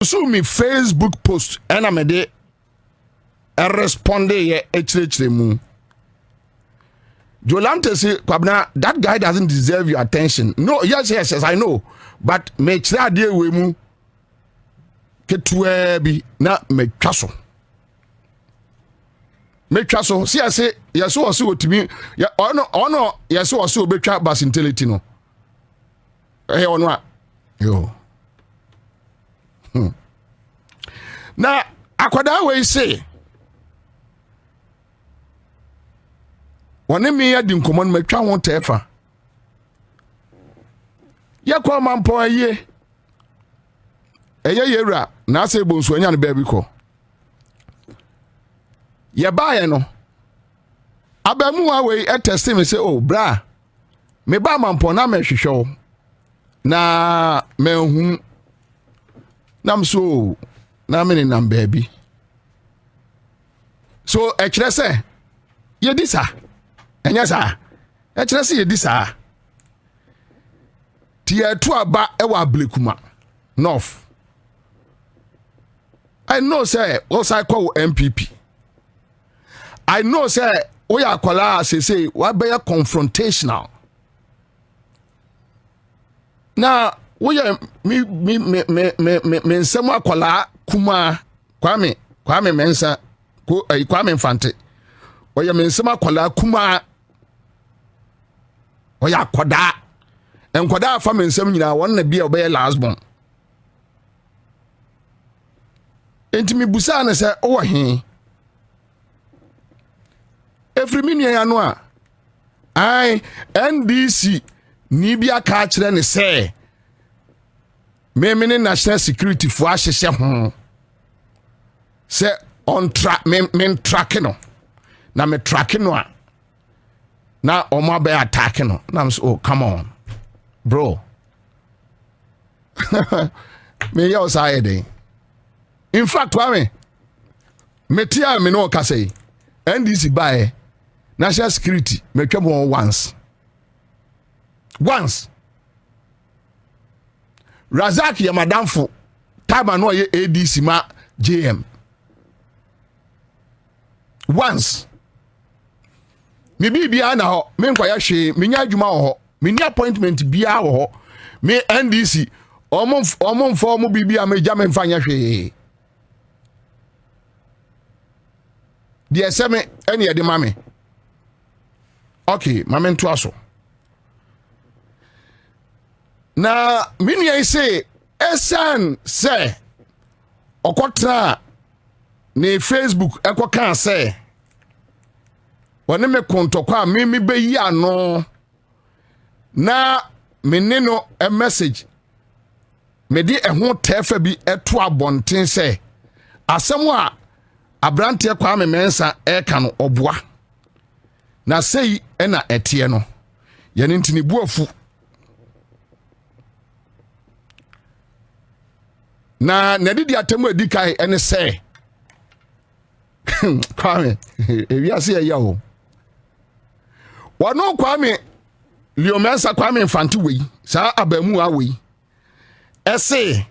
so me Facebook post and I'm a responde ye echere mu. Jolante say Kwabena, that guy doesn't deserve your attention. No, yes, I know. But me chira de we mu ketua bi na me twaso. Me twaso, see I say yes o so otimi ya ono yes o so obetwa basintelity no. Ono a yo. Na akwada we say one me ya di nkomon matwa ho tefa ya kwa mampo aye eye yewra na ase bonsu anya ne ba bi ko ye baaye no abamu a we test me say oh bra me ba mampo na me hwehwe na me hu nam so na me ni nam ba bi so e kire se ye di sa enya sa e kire se ye di sa tier 2 aba e wa blekuma north I know say what I call MPP I know say we are kwala say what be confrontational na we me nsem akwala kuma kwame mensa ko kwame mfante we me nsem akwala kuma we akoda enkoda afa me nsem nyina won na bia obey last born enti mi busa na say o he every minute ya no a ai NDC ni bia ka kire ne say me national security for ahyehye ho say on track me track no na me track no a na o ma be attack no na so oh come on bro me yo say in fact wame metia me no ka say NDC buy national security me twem once Razak ya madamfo taba no ye ADC ma JM once me bibia na ho me nkwaya hwe me nya adwuma ho me ni appointment bia ho me NDC omon fo mo bibia me ja me mfanya hwe die seme ene ye de mame okay mame nto aso na mini I say esan say okotra ne Facebook ekoka say wone me kontokwa me be yi ano na me no a message me di ehun tefa bi eto abonten say asem a abrante kwa me mensa eka no oboa na sei ena etie no ye ne ntini buafu na nadidi atemu edikai ene se kwame ewiase ya ho wano kwame liomensa kwame mfanti wei sa abamu a wei ese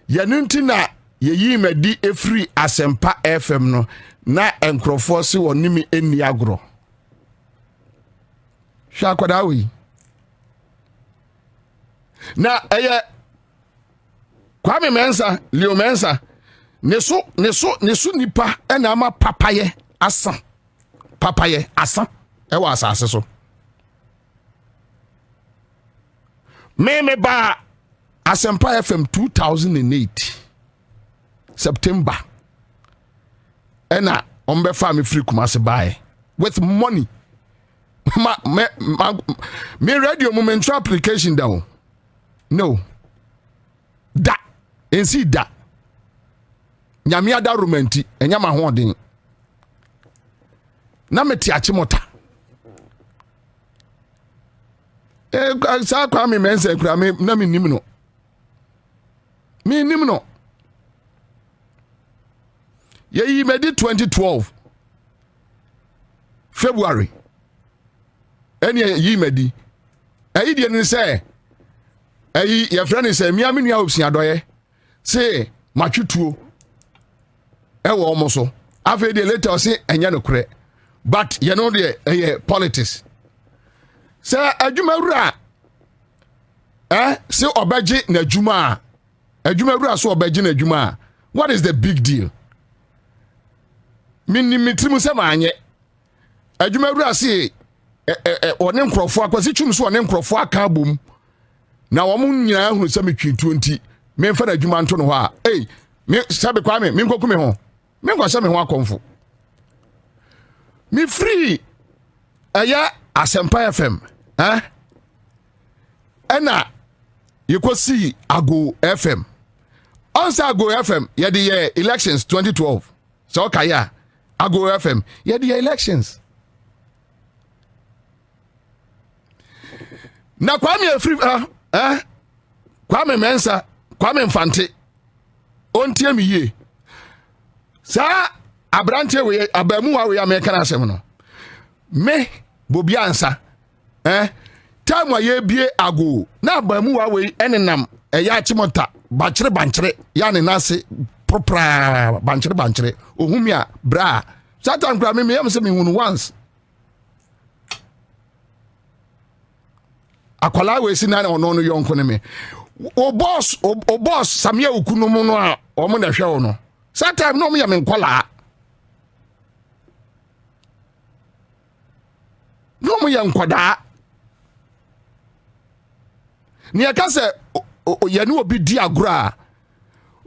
yanunti na yeyi madi efri asempa FM no na enkrofo se wonimi eni agro sha kwada wei na kwame mensa leo mensa neso nipa ena ama papaye asa ewa asase so me ba Asempa FM 2008 September ena ombe fa me free Kumasi buy with money me radio moment application down no da ensi da nyame ada romanti enyama hoden na meti achimota sa kwa me mense kura me na me nim no ye medi 2012 February eni ye medi ayi die ni say your friend is a Miamia Hopeson Adorye. Say, Machutuo. Ewo almost so. After the later say, and you know, but you know the politics. Say, Ajumara. Say, Obaji Najuma. Ajumara so Obaji Najuma. What is the big deal? Minimitrimu Samanye. Ajumara say, onem crofo akwasi chum so onem crofo aka bom na wo mun nyina hu se metwi 20 me mfa da dwuma nto no ho a me sabe kwa me nkoku me ho me nkwa me ho akomfo me free aya Asempa FM ena yekosi Ago FM onsa Ago FM ye de elections 2012 so kaya Ago FM ye de elections. Na Kwame Afri Kwame Mensa Kwame Mfante ontie me ye sa abrante we abamu wa we American asem no me Bobie ansa time wa ye bie Ago na abamu wa we enenam ya chimota banchire ya ne nase propra banchire ohumia bra satan kra me yam se me hunu once akwala we si na ono no yonko ne me o boss Sammy okunumu no a o mo na hwe wo no sometime no me ya me nkola no mo ya nkoda ni aka se ya ni obi di agro a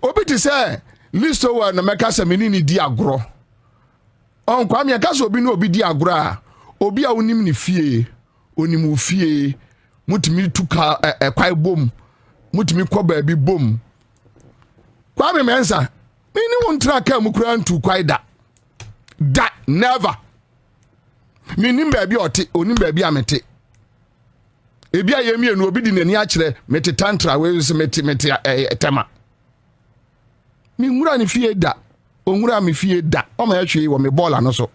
obi ti se listo wa na meka se meni ni di agro on kwa me aka se obi ni obi di agro a obi a onim ni fie onim fie mutimi tuka kwai bom mutimi kwa baabi bom kwa me mensa me ni wontra ka mu kura ntu kwai da never me nim baabi ote onim baabi amete ebi ayemi enu obi di nani akire mete tantra we se mete tema me ngura ni fie da ongura me fie da o ma yahwe wo me bola no so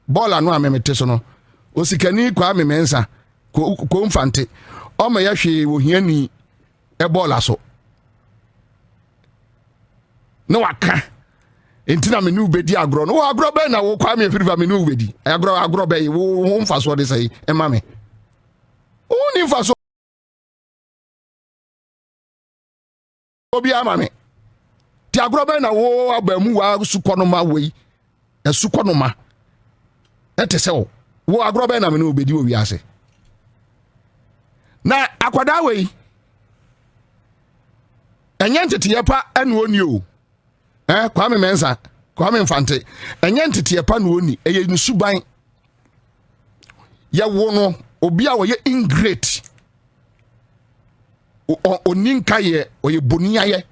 bola no amemete so no osikani kwa me mensa ko mfante o ma yahwe wo hiani e bola so no waka entina me nu bedi agro no agro be na wo kwa me firifa me nu bedi agro be wo mfa so de sai e ma me o ni mfa so obi ama me ti agro be na wo abamu wa sukonoma wei e sukonoma ete se wo agro be na me nu bedi wo wi ase na akwada wei enye ntete yepa enu oni o Kwame Mensa Kwame Mfante enye ntete yepa nu oni eye nsuban ye wo no obi a wo ye ingrate oninka ye oye bonia ye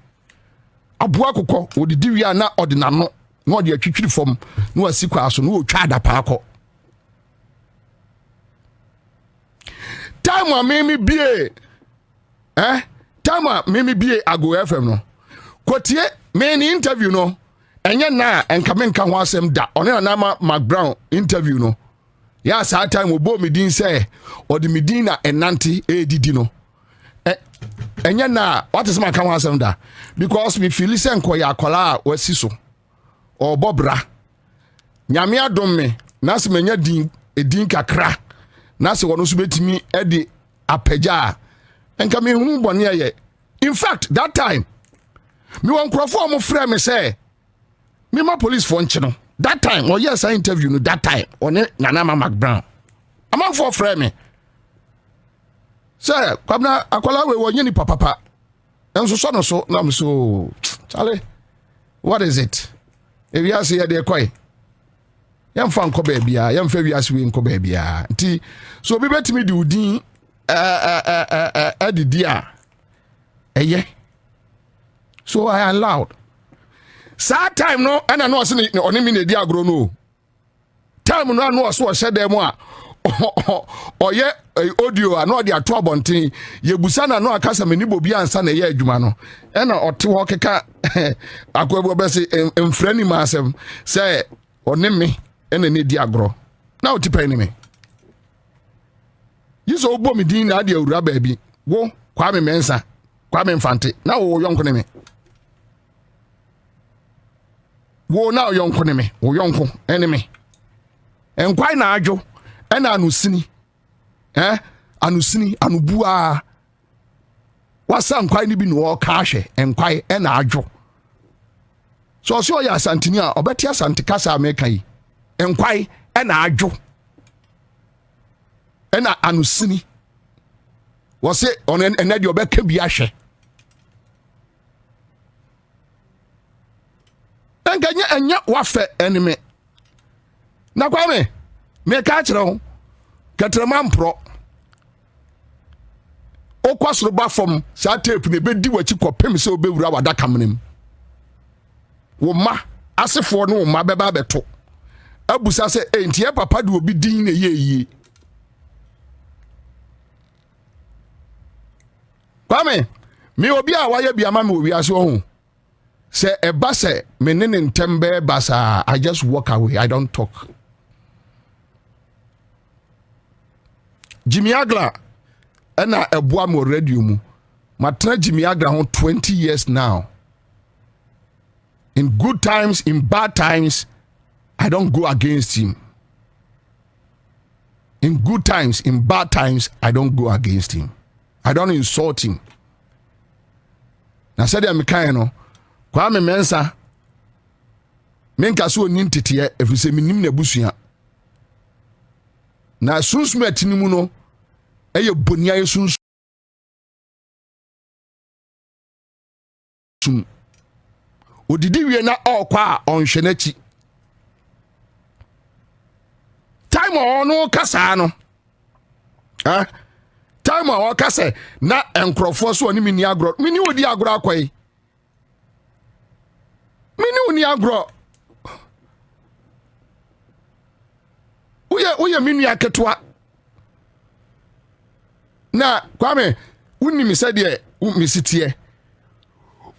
aboa kokko odidi wi na odinano na odi atwitwiri fom na wasikwa aso na otwa adapa akọ time mimi bie time mimi bie Ago FM no kotie me ni interview no enye na enka ho asem da one na ma Brown interview no ya sa time obo me din say odi me din na enanti edidi no enye na what is my ka ho asem da because me feel say nko ya akola wasi so obobra nyame adom me na se menya din edin kakra na se wono so betimi edi apagya enka me hu bone ye in fact that time me won crofo mo frɛ me say me ma police for nchino that time or yes I interview no that time on Nana Mac Brown am for frɛ me say kwabna akola we wonye ni papa enso so no so na me so chale what is it if you say dey kwai yamfa nko ba bia yamfa wiase we nko ba bia nti so bi betimi di udin adidi a eye so I allowed sad time no and no say oni me na di agro no time no no so hye dem a oye audio a no di ato abonten yebusa na no akasa mani Bobie ansa na ye adwuma no e na ote ho keka akwabo be se emfrani ma asem say oni me ene ne di agro na otipa ni me yiso obo me din na ade awura ba bi wo Kwame Mensa Kwame Mfante na wo yonko ne me wo na yonko ne me wo yonko ene me enkwai na adwo ena anusini anusini anubua wasa enkwai ni bi no ka hwe enkwai ena adwo so ya Asantini a obeti Asante kasa America yi enkwai ena adwo ena anusini wose on enadi obeka bi ahwe enya wafe eneme na Kwame me ka kire ho katrama mpro okwasoro ba fom sa tape ne bedi wachi kopem se obewura wadaka menem wo ma asefo no wo ma beba beto abusa se entie papa de obi din ne yeye Kwame me obi a waye bia ma me obi ase ho se eba se me ne ntembe basa I just walk away I don't talk Jimmy Agla ena ebua mo radio mu matena Jimmy Agla ho 20 years now in good times in bad times I don't go against him in good times in bad times I don't go against him I don't insult him na said am kan no Kwame Mensa menka so ni ntete efise minim na busua na sunsumu atinimu no eye bonia yesunsu odidi wie na okwa onhwe nachi time ono kasa no time o kasa na enkrofo so oni mini agro mini odi agro akwai mini oni agro Uye minu ya ketwa na Kwame unni mi sede umisitie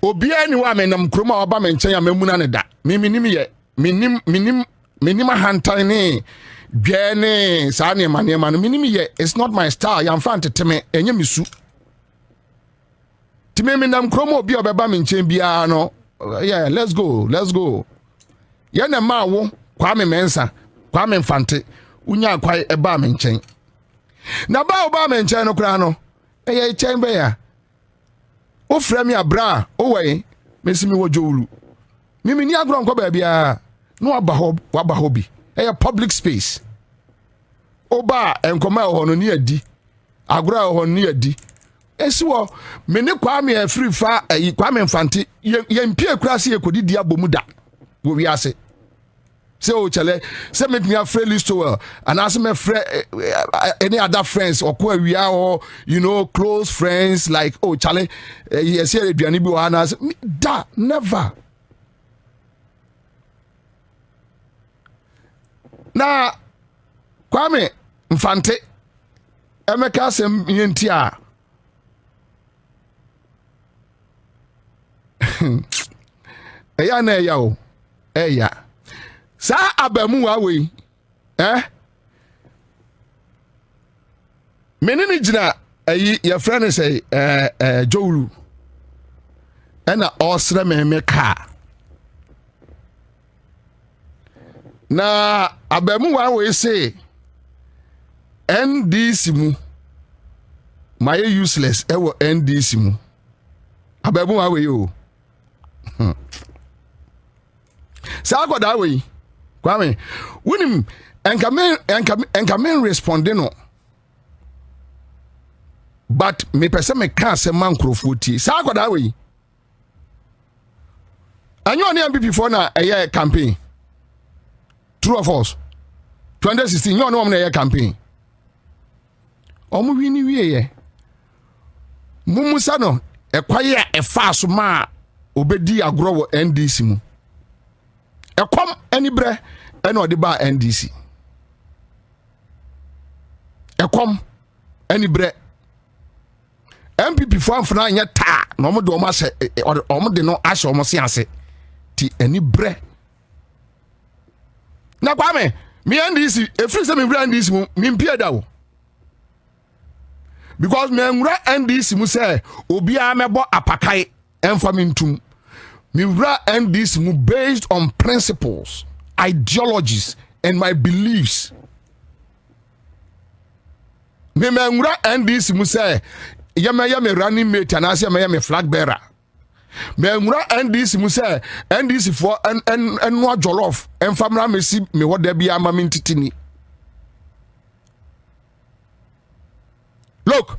obia ni wa menam kroma oba menchen ya mamuna ne da minim ye minim hantan ne dwane sa ne mane no minim ye it's not my style yam fan teteme enye misu time menam kroma obia obeba menchen bia no yeah let's go ye na ma wo Kwame Mensa Kwame Mfante unya kwai eba menchen na ba oba menchen no kra no eye chen be ya o fra mi abra o we mesimi wojowulu mimi ni agro nko ba bia no waba hobi eye public space oba enkoma ho no ni adi agro ho ni adi esiwo me ne Kwame afri fa Kwame Mfante ye mpie kra se yekodidi abomuda wo wi ase say otchere say make me a friend list to well and ask me friend any other friends or we are or you know close friends like Charlie yes here aduani bi Anas da never na Kwame Mfante emeka sem yenti a eya na eya o eya sa abamu wa we menini gina your friend say Jowulu ena osre me ka na abamu wa we say NDC mu my useless ewo NDC mu abamu wa we o sa akoda we Kwame wunim enkamen responding no but me pese me ka se man krofoti sa akoda we anyo ne MPP for na eye campaign true or false 2016 yo no na eye campaign omu wini wiye mumusa no ekwaye a efa so ma obedi agro wo NDC mu ekom anibre ena odi ba NDC ekom anibre MPP fanfana anya ta na omo de omo ase omo de no ase omo se ase ti anibre na Kwame mi NDC efiri se mi bra NDC mu mi mpie da wo because me nwura NDC mu say obi a mebo apakai enfamintum me nwura NDC mu based on principles, ideologies and my beliefs. Me nwura NDC mu say yame running mate and I say me flag bearer. Me nwura NDC mu say NDC for and no jollof enfamra me si me what there be ama me ntitini. Look,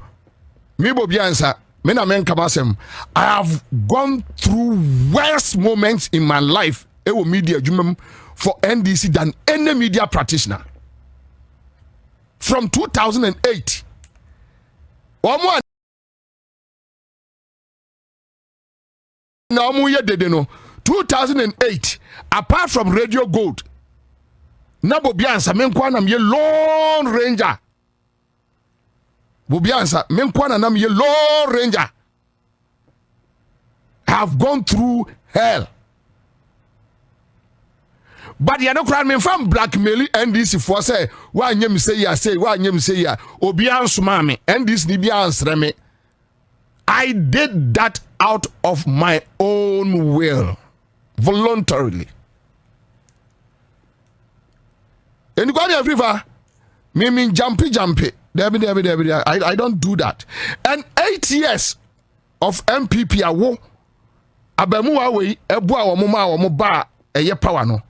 me Bobie answer. Me na men kamasem. I have gone through worse moments in my life. Ewo media jumem for NDC than any media practitioner. From 2008. Omo na omo ye dede no. 2008. Apart from Radio Gold. Na Bobie answer men kwa na me Lone Ranger. Bobie answer men kwa na me Lone Ranger. Have gone through hell. But you don't cry me from blackmail NDC for say why nyem say ya say why nyem say ya obi ansuma me NDC ni bi ansre me. I did that out of my own will, voluntarily. And you got the river, me mean jumpy. I don't do that. And 8 years of MPP awo abemu awe ebua wo mama wo ba eye power no.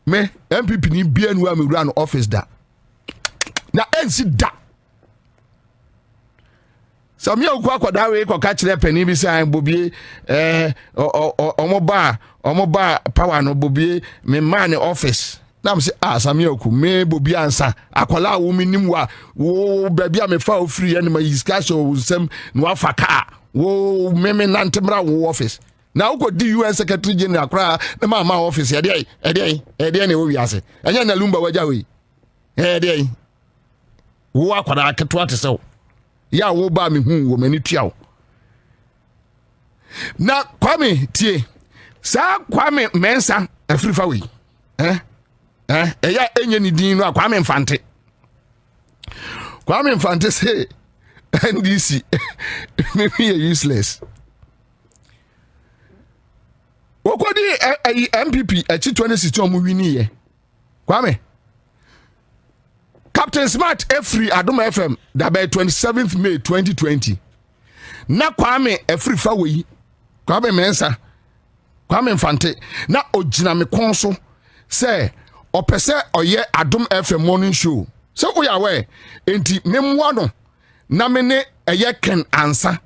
Me MPP ni bia nu am run office da. Na ensi da. So me akwakwada we kwa kire pani bi say Bobie omo ba power no Bobie me man office. Na me say Sammy oku me Bobie ansa akwala wo minim wa wo baby a me fa ofiri ene ma discussion sem no afaka wo me nantemra wo office. Na uko di UN Secretary General kra na ma office e dey na wo wiase enya na lumba waja we dey wo akwada aketo atese ya wo ba me hu wo mani tua wo na Kwame tie sa Kwame mensa afrifa we eya enye ni din no Kwame Mfante say NDC maybe useless. Wokodi MPP echi 2016 mu wini ye Kwame Captain Smart Efri Adom FM that by 27th May 2020 na Kwame Efri Fawe Kwame Mensa Kwame Mfante na ogina me konso say opese oye Adom FM morning show so oya we enti memwa no na me ne eye Ken Ansa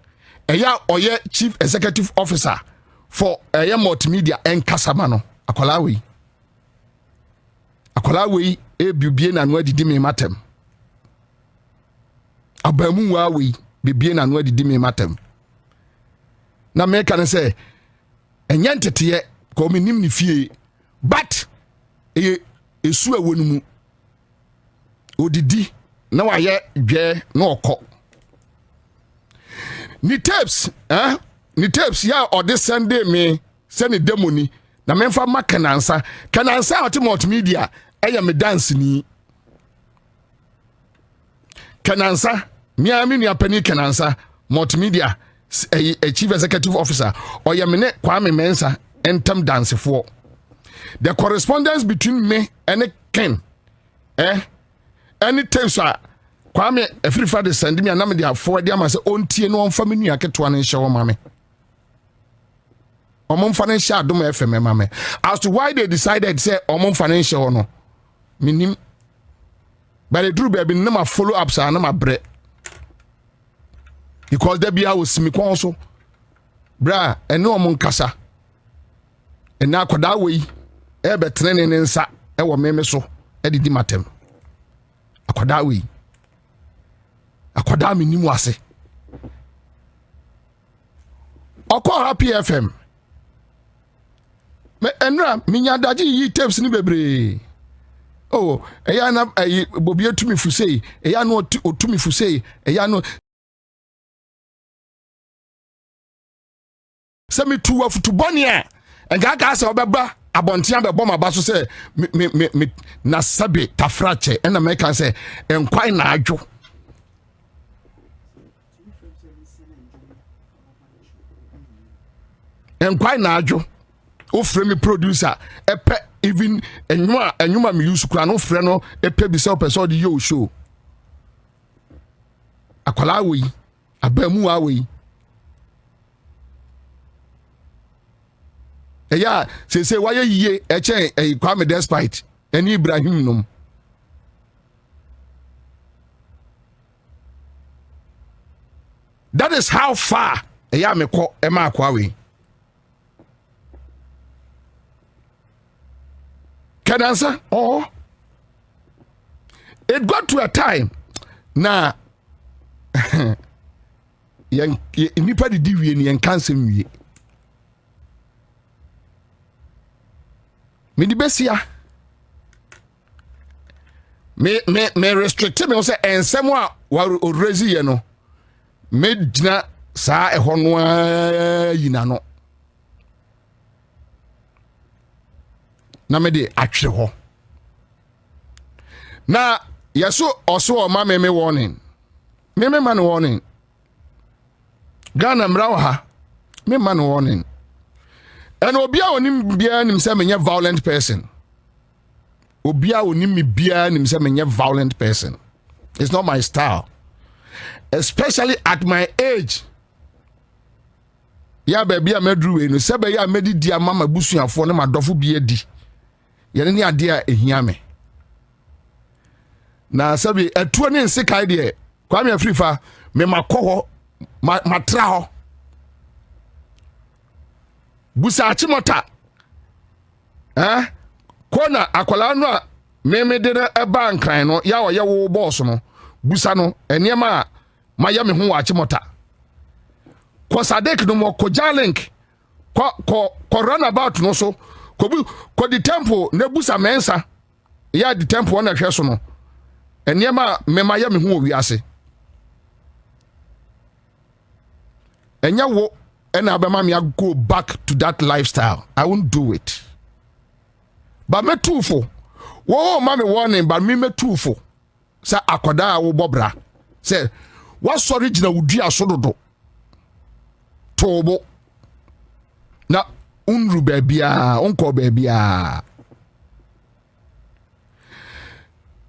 eya oye chief executive officer for eye multimedia en kasama no akola we bibie na no adidi me matem abamu wa we bibie na no adidi me matem na me kan say enye ntete ko me nim ni fie but esu awonu mu odidi na wa ye dwe na okọ ni tapes ya ode Sunday me send demoni na memfa ma Kenansa ati multimedia eya me dance ni Kenansa mi ni apani Kenansa multimedia a chief executive officer oya me ne Kwame Mensa entem dance for the correspondence between me and Ken any tapes Kwame every Friday send me anam dia forward dia ma say ontie no on family aketo an hye wo mame omon financial Adom FM mame as to why they decided say omon financial no minim but the Tróuble be na ma follow up sa na ma bre because there be a simi kon so bra eno omon kasa ena akoda we e be trene ne nsa e wo meme so e didi matem akoda we akoda minim wase oko Happy FM me enra minya daji yi tapes ni bebre oh eya na Bobie tumi fusei eya no otumi fusei eya no Sammy tuwa futuboni enga ka se obeba abontia be boma ba so se me na sabe tafrache ena me kan se enkwai na adwo and quite najo o frame producer epe even enwuma me use kura no frɛ no epe bi se person de yo show akwala we abamu wa we eya say why ye eche Kwame despite any Ibrahim nom that is how far eya me ko e ma akwa we can answer or it got to a time na yan nipa di wie ni yan kansem wie me di besia me restrict me say ensem a wa raise ye no me gina saa ehɔ no yina no na me de atwe hɔ na yeso oso o ma me warning me man warning Ghana mra ha me man warning and obia onim bia nim say me violent person obia onim me bia nim say me violent person. It's not my style, especially at my age. Ya baby amedru we no se be ya medi dia mama busuafo ne madofo bia di yene ne ade a ehia me na sabi etuo ne nsekai de Kwame Afrifa me makoho matra ho busa achimota kona akwala no a me de na eba nkran no ya wo ye wo boss no busa no enema ma ya me ho achimota ko sadek no mo ko jalink ko run about no so ko di temple na busa mensa ya di temple na hwe so no enema me ma ya me ho wi ase enya wo ena abema me go back to that lifestyle. I won't do it. But me too for wo ma me warning but me too for say akoda wo bobra say what sorry gina wudi asododo Tróuble na unru babia onko babia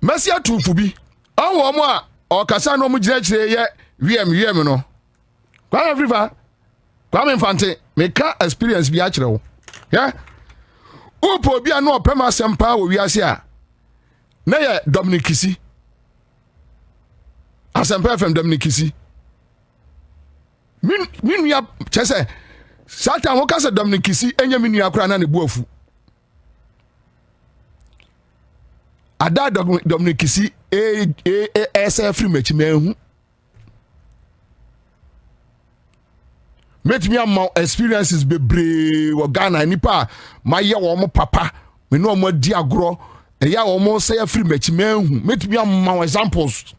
Mesia tufu bi awo mo a okasa no mo gina kire ye wiem no Kwame Afrifa Kwame Mfante meka experience bi a kire wo yeah upo bi anu opema sempa wo wiase a na ye Dominic Kisi asempa FM Dominic Kisi min ya chese satan wo kasa Dominic Kisi enya min ya kura na ne buafu ada Dominic Kisi free match mehu met me am experiences bebre wo Ghana nipa ma ye wo mo papa me no mo di agro e ya wo mo say free match mehu met me am examples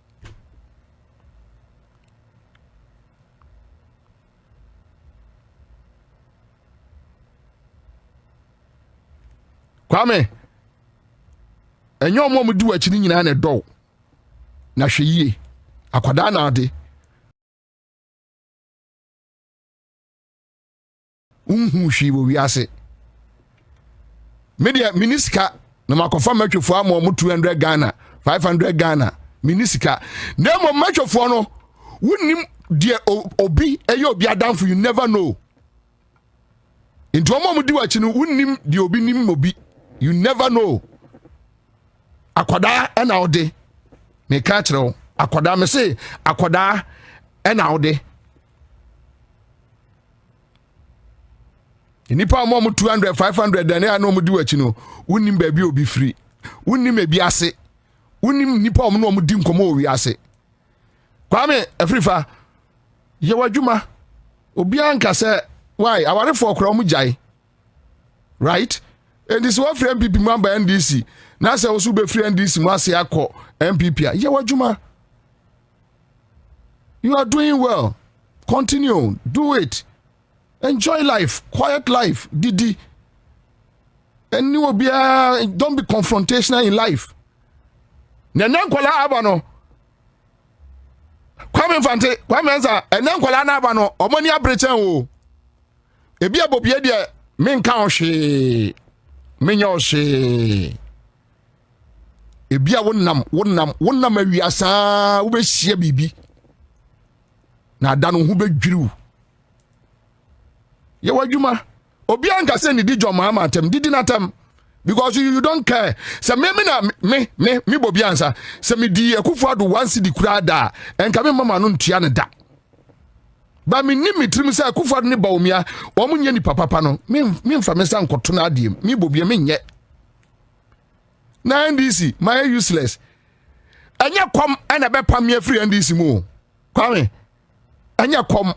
Kwame enyo mo mu du akini nyina na do na hweyie akwada na ade hwi wo wiase media minisika na makofa matwefo am mo 200 Ghana 500 Ghana minisika na mo matwefo no wunim de obi eyo obi adamfo you never know into mo mu di wachi no wunim de obi nim obi you never know akwada ena ode me ka kire akwada me say akwada ena ode nipa mo 200 500 dan ya no mo di wachi no wunim ba bi obi free wunim e bi ase wunim nipa mo no mo di nkomo owi ase Kwame Afrifa ye wadwuma obi anka say why aware for okra mo jai right and this one free MPP member NDC na say osu be free NDC mo ase akọ MPP ye wadwuma you are doing well continue do it. Enjoy life, quiet life, Didi. And you will be don't be confrontational in life. Nyankwala abano. Kwame Mfante, Kwame Nza, Nyankwala na abano, omoni abrechen o. Ebia Bobie de menka ohwe menya ohwe ebia wonnam awiasa wo be hie bibi na da no ho bedwiru ye wadwuma obi anka se ni di John Mahama atem didi natem because you don't care se me Bobie ansa se me di Akufo Addo once di kurada enka me mama no ntua ne da ba me ni mitrim se Akufo Addo ne Bawumia o munye ni papa no me mfa me san koto na adiem me Bobie me nye na NDC my useless anya kom ana be pam me free NDC mu kwame anya kom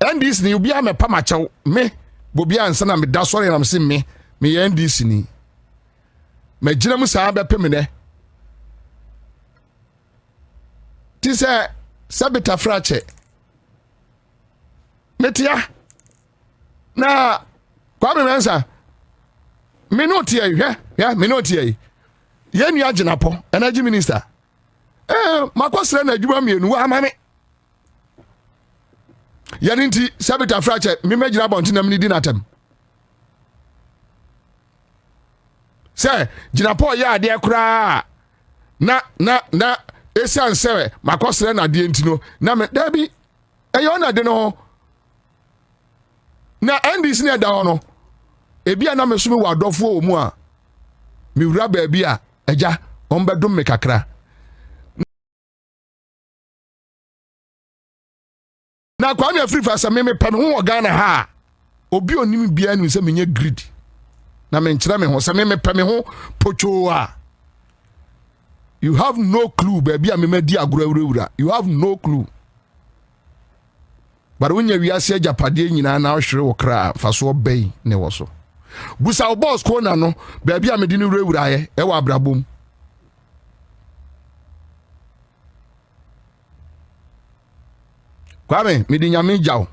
NDC ni obi ame pam achew me Bobie ansa na me da sori na me se me NDC ni me gina mu sa be pem ne ti se sabita frache metia na kwame mensa me no tie ya me no tie ye nua Agyenapo energy minister makosre na adwuma mienu wa amame yani nti sabita frache me magyina bonti na me di natam se Agyenapo ya ade kura na esan sewe makosre na de ntino na me dabi eyo na de no na NDC ne da ho no ebia na mesumi wa adofo omu a mi wura ba bia eja ombedum me kakra na kwa me free fast me pem ho Ghana ha obi onim bia ni se menye greed na me nkyere me ho se me pem ho pocho a you have no clue baby a me medi agora wura you have no clue but when you wiase Japade nyina na ohwere wo kra faso obey ne wo so busa o boss ko na no baby a me di ni wura ye e wa abrabom Kwame me di nyame jaw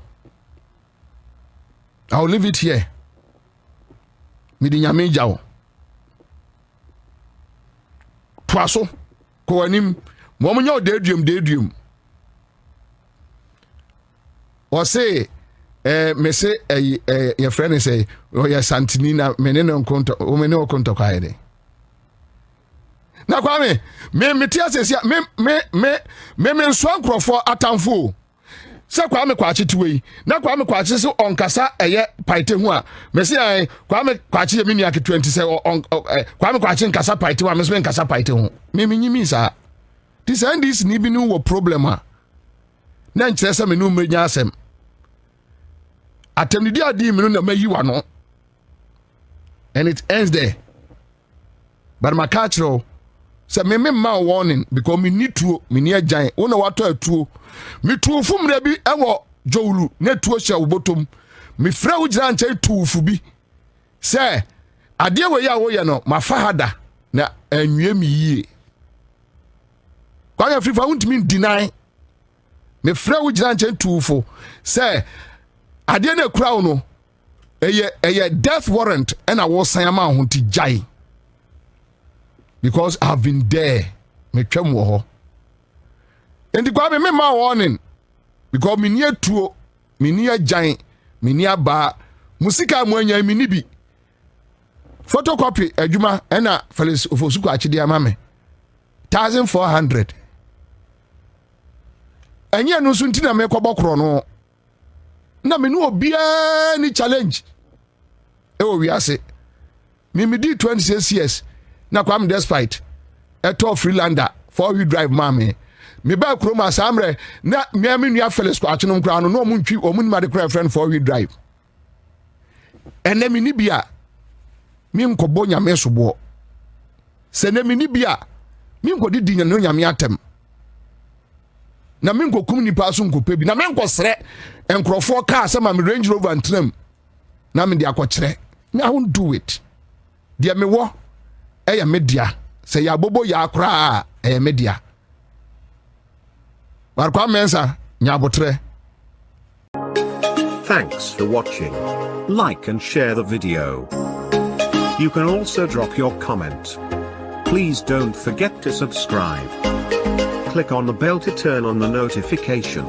I'll leave it here me di nyame jaw twaso ko anim mo nya deduum o say me say your friend say o ya santinina me ne nkonto o me ne okonto kwa ede na Kwame me tia sesia me nso ankrofo atamfo se Kwame Kwachi tiwe na Kwame Kwachi se onkasa eye paite ho a me se ai Kwame Kwachi ye mini ake 20 se Kwame Kwachi nkasa paite ho me se nkasa paite ho me nyimi sa this and this ni bi no wo problem a na nkyere se me no menya asem atemnidi adi me no na mayi wa no and it ends there but my culture say me ma warning because me need to me near giant wona wato atuo me tuofu mra bi ewo jowulu ne tuo hye wobotom me fra wo gira nche tuofu bi say ade we ya wo ye no mafahada na anwie mi yie kwa ya free for won't mean deny me fra wo gira nche tuofu say ade na kura wo no eye death warrant and I was saying ma ho ti jai because I've been there me twam wo ho enti kwa me ma warning because me nie tuo me nie agyan me nie ba musika mu anya me ni bi photocopy adwuma na Felix Ofosuku achide amame 1400 anya no so ntina me kwobokro no na me no obia ni challenge e wo wiase me di 26 years na kwam despite eto freelander 4-wheel drive mame me ba kroma samre na me nua Felix kwachi no nkra no mu ntwi o mu nimade kra friend 4-wheel drive ene me ni bia mi nkobo nyame sobo se ne me ni bia mi nkodi di nyame atem na me nkokum ni pa so nkope bi na me nkosre enkrofo car sama me Range Rover antram na me di akokere I won't do it dia me wo eya media se ya bobo ya akra eya media barkwa mensa nyabotre. Thanks for watching. Like and share the video. You can also drop your comment. Please don't forget to subscribe. Click on the bell to turn on the notification.